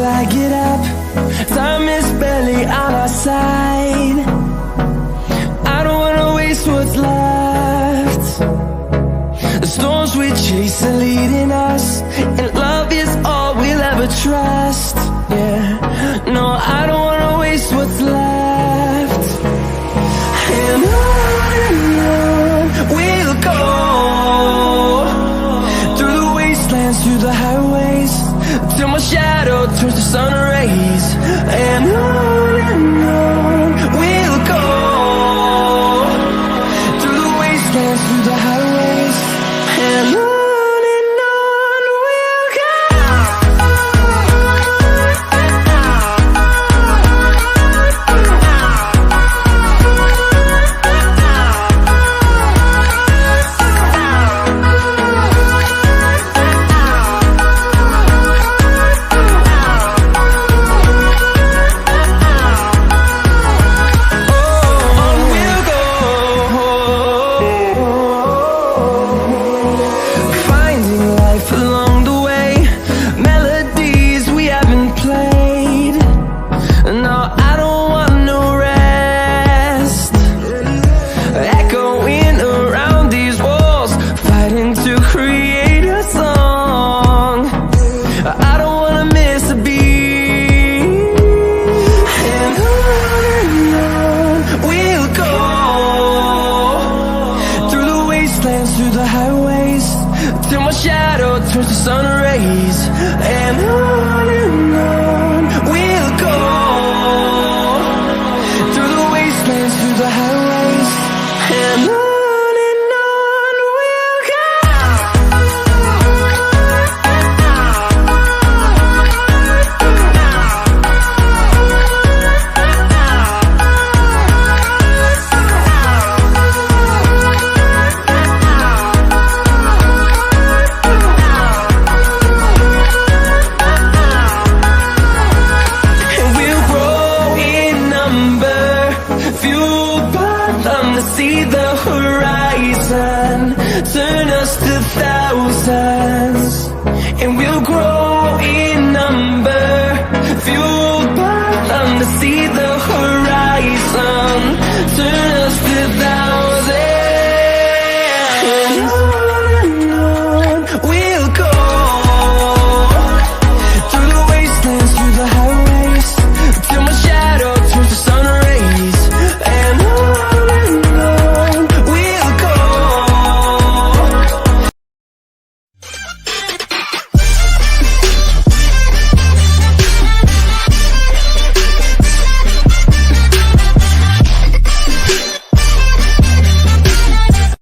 I get up. Time is barely on our side. I don't wanna waste what's left. The storms we chase are leading us, and love is all we'll ever trust. Yeah, no, I don't wanna waste what's left. And on we'll go, through the wastelands, through the highways, till my shadow turns to sun rays. And on we'll go, through the wastelands, through the highways, and on. Through the highways, till my shadow turns to sun rays. And on we'll go, through the wastelands, through the highways, and on. See the horizon, turn us to thousands, and we'll grow in number, fueled by them to see the horizon, turn